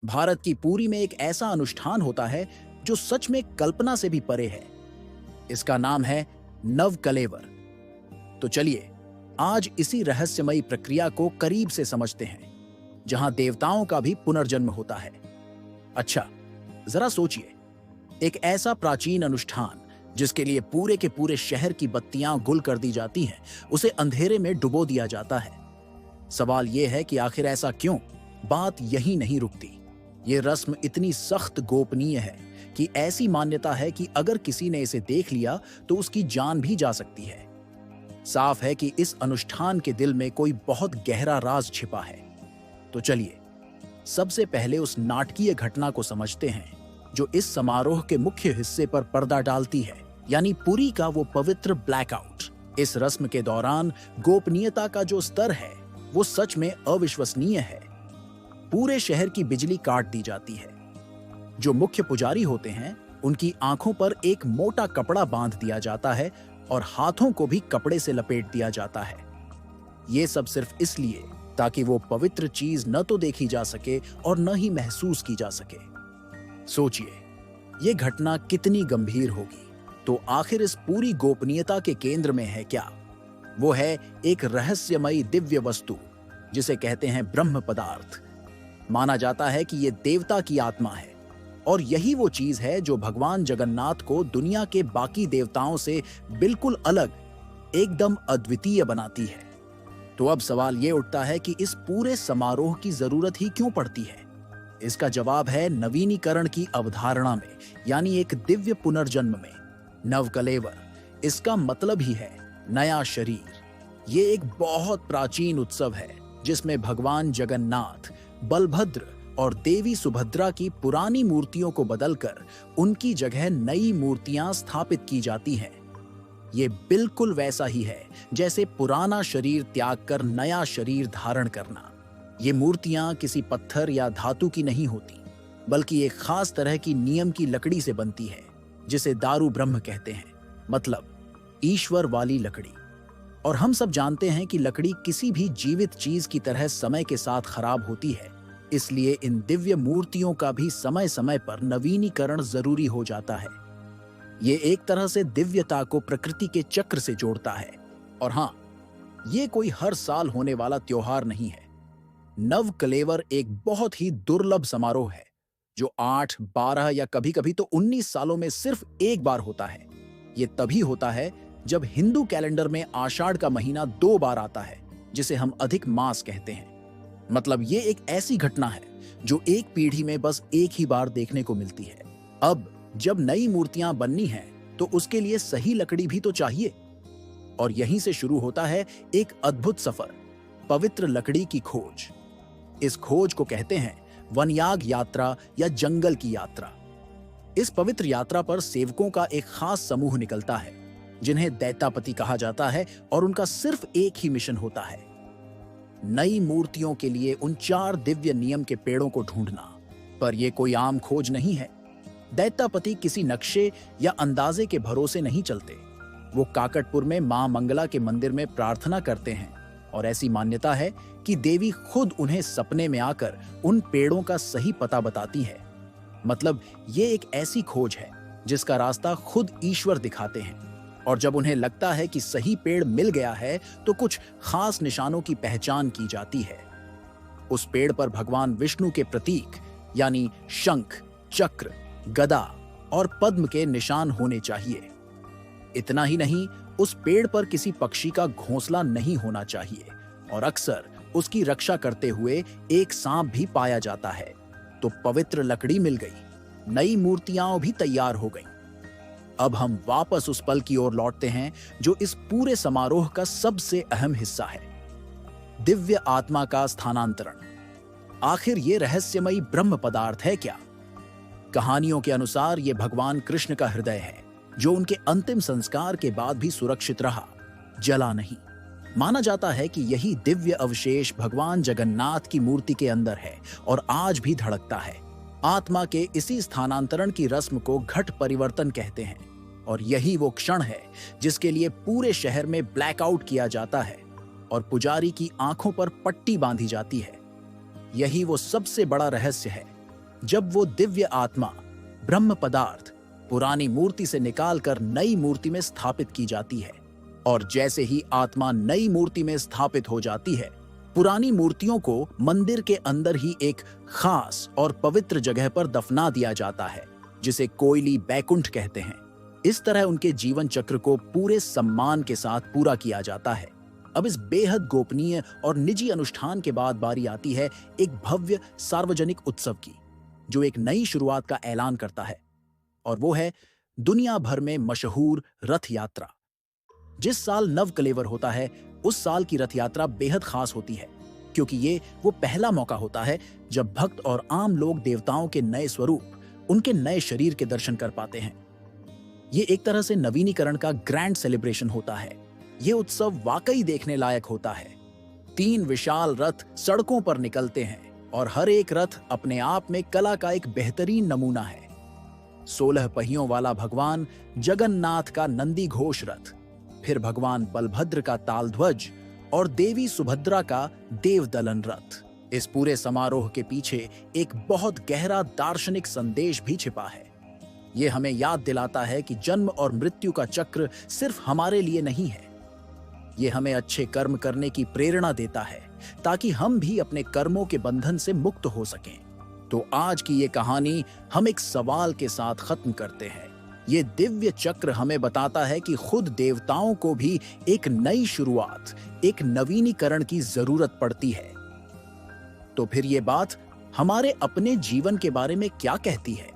भारत की पुरी में एक ऐसा अनुष्ठान होता है जो सच में कल्पना से भी परे है। इसका नाम है नवकलेवर। तो चलिए आज इसी रहस्यमयी प्रक्रिया को करीब से समझते हैं, जहां देवताओं का भी पुनर्जन्म होता है। अच्छा, जरा सोचिए, एक ऐसा प्राचीन अनुष्ठान जिसके लिए पूरे के पूरे शहर की बत्तियां गुल कर दी जाती हैं, उसे अंधेरे में डुबो दिया जाता है। सवाल यह है कि आखिर ऐसा क्यों? बात यही नहीं रुकती। ये रस्म इतनी सख्त गोपनीय है कि ऐसी मान्यता है कि अगर किसी ने इसे देख लिया तो उसकी जान भी जा सकती है। साफ है कि इस अनुष्ठान के दिल में कोई बहुत गहरा राज छिपा है। तो चलिए सबसे पहले उस नाटकीय घटना को समझते हैं जो इस समारोह के मुख्य हिस्से पर पर्दा डालती है, यानी पुरी का वो पवित्र ब्लैकआउट। इस रस्म के दौरान गोपनीयता का जो स्तर है वो सच में अविश्वसनीय है। पूरे शहर की बिजली काट दी जाती है। जो मुख्य पुजारी होते हैं उनकी आंखों पर एक मोटा कपड़ा बांध दिया जाता है और हाथों को भी कपड़े से लपेट दिया जाता है। ये सब सिर्फ इसलिए ताकि वो पवित्र चीज न तो देखी जा सके और न ही महसूस की जा सके। सोचिए, ये घटना कितनी गंभीर होगी। तो आखिर इस पूरी गोपनीयता के केंद्र में है क्या? वो है एक रहस्यमयी दिव्य वस्तु जिसे कहते हैं ब्रह्म पदार्थ। माना जाता है कि ये देवता की आत्मा है और यही वो चीज है जो भगवान जगन्नाथ को दुनिया के बाकी देवताओं से बिल्कुल अलग, एकदम अद्वितीय बनाती है। तो अब सवाल ये उठता है कि इस पूरे समारोह की जरूरत ही क्यों पड़ती है? इसका जवाब है नवीनीकरण की अवधारणा में, यानी एक दिव्य पुनर्जन्म में। नवकलेवर, इसका मतलब ही है नया शरीर। ये एक बहुत प्राचीन उत्सव है जिसमें भगवान जगन्नाथ, बलभद्र और देवी सुभद्रा की पुरानी मूर्तियों को बदलकर उनकी जगह नई मूर्तियां स्थापित की जाती हैं। ये बिल्कुल वैसा ही है जैसे पुराना शरीर त्याग कर नया शरीर धारण करना। ये मूर्तियां किसी पत्थर या धातु की नहीं होती, बल्कि एक खास तरह की नियम की लकड़ी से बनती है, जिसे दारू ब्रह्म कहते हैं, मतलब ईश्वर वाली लकड़ी। और हम सब जानते हैं कि लकड़ी किसी भी जीवित चीज की तरह समय के साथ खराब होती है, इसलिए इन दिव्य मूर्तियों का भी समय समय पर नवीनीकरण जरूरी हो जाता है। ये एक तरह से दिव्यता को प्रकृति के चक्र से जोड़ता है। और हाँ, ये कोई हर साल होने वाला त्योहार नहीं है। नवकलेवर एक बहुत ही दुर्लभ समारोह है जो 8, 12 या कभी-कभी तो 19 सालों में सिर्फ एक बार होता है। ये तभी होता है जब हिंदू कैलेंडर में आषाढ़ का महीना 2 बार आता है, जिसे हम अधिक मास कहते हैं। मतलब ये एक ऐसी घटना है जो एक पीढ़ी में बस एक ही बार देखने को मिलती है। अब जब नई मूर्तियां बननी हैं तो उसके लिए सही लकड़ी भी तो चाहिए। और यहीं से शुरू होता है एक अद्भुत सफर, पवित्र लकड़ी की खोज। इस खोज को कहते हैं वनयाग यात्रा या जंगल की यात्रा। इस पवित्र यात्रा पर सेवकों का एक खास समूह निकलता है जिन्हें दैतापति कहा जाता है, और उनका सिर्फ एक ही मिशन होता है, नई मूर्तियों के लिए उन 4 दिव्य नियम के पेड़ों को ढूंढना। पर यह कोई आम खोज नहीं है। दैतापति किसी नक्शे या अंदाजे के भरोसे नहीं चलते। वो काकटपुर में मां मंगला के मंदिर में प्रार्थना करते हैं और ऐसी मान्यता है कि देवी खुद उन्हें सपने में आकर उन पेड़ों का सही पता बताती है। मतलब ये एक ऐसी खोज है जिसका रास्ता खुद ईश्वर दिखाते हैं। और जब उन्हें लगता है कि सही पेड़ मिल गया है तो कुछ खास निशानों की पहचान की जाती है। उस पेड़ पर भगवान विष्णु के प्रतीक यानी शंख, चक्र, गदा और पद्म के निशान होने चाहिए। इतना ही नहीं, उस पेड़ पर किसी पक्षी का घोंसला नहीं होना चाहिए और अक्सर उसकी रक्षा करते हुए एक सांप भी पाया जाता है। तो पवित्र लकड़ी मिल गई, नई मूर्तियां भी तैयार हो गईं। अब हम वापस उस पल की ओर लौटते हैं जो इस पूरे समारोह का सबसे अहम हिस्सा है, दिव्य आत्मा का स्थानांतरण। आखिर ये रहस्यमयी ब्रह्म पदार्थ है क्या? कहानियों के अनुसार ये भगवान कृष्ण का हृदय है जो उनके अंतिम संस्कार के बाद भी सुरक्षित रहा, जला नहीं। माना जाता है कि यही दिव्य अवशेष भगवान जगन्नाथ की मूर्ति के अंदर है और आज भी धड़कता है। आत्मा के इसी स्थानांतरण की रस्म को घट परिवर्तन कहते हैं और यही वो क्षण है जिसके लिए पूरे शहर में ब्लैकआउट किया जाता है और पुजारी की आंखों पर पट्टी बांधी जाती है। यही वो सबसे बड़ा रहस्य है जब वो दिव्य आत्मा, ब्रह्म पदार्थ, पुरानी मूर्ति से निकालकर नई मूर्ति में स्थापित की जाती है। और जैसे ही आत्मा नई मूर्ति में स्थापित हो जाती है, पुरानी मूर्तियों को मंदिर के अंदर ही एक खास और पवित्र जगह पर दफना दिया जाता है, जिसे कोयली बैकुंठ कहते हैं। इस तरह उनके जीवन चक्र को पूरे सम्मान के साथ पूरा किया जाता है। अब इस बेहद गोपनीय और निजी अनुष्ठान के बाद बारी आती है एक भव्य सार्वजनिक उत्सव की, जो एक नई शुरुआत का ऐलान करता है, और वो है दुनिया भर में मशहूर रथ यात्रा। जिस साल नव कलेवर होता है, उस साल की रथ यात्रा बेहद खास होती है, क्योंकि ये वो पहला मौका होता है जब भक्त और आम लोग देवताओं के नए स्वरूप, उनके नए शरीर के दर्शन कर पाते हैं। ये एक तरह से नवीनीकरण का ग्रैंड सेलिब्रेशन होता है। ये उत्सव वाकई देखने लायक होता है। 3 विशाल रथ सड़कों पर निकलते हैं और हर एक रथ अपने आप में कला का एक बेहतरीन नमूना है। 16 पहियों वाला भगवान जगन्नाथ का नंदी घोष रथ, फिर भगवान बलभद्र का तालध्वज और देवी सुभद्रा का देवदलन रथ। इस पूरे समारोह के पीछे एक बहुत गहरा दार्शनिक संदेश भी छिपा है। ये हमें याद दिलाता है कि जन्म और मृत्यु का चक्र सिर्फ हमारे लिए नहीं है। ये हमें अच्छे कर्म करने की प्रेरणा देता है, ताकि हम भी अपने कर्मों के बंधन से मुक्त हो सकें। तो आज की ये कहानी हम एक सवाल के साथ खत्म करते हैं। ये दिव्य चक्र हमें बताता है कि खुद देवताओं को भी एक नई शुरुआत, एक नवीनीकरण की जरूरत पड़ती है। तो फिर ये बात हमारे अपने जीवन के बारे में क्या कहती है?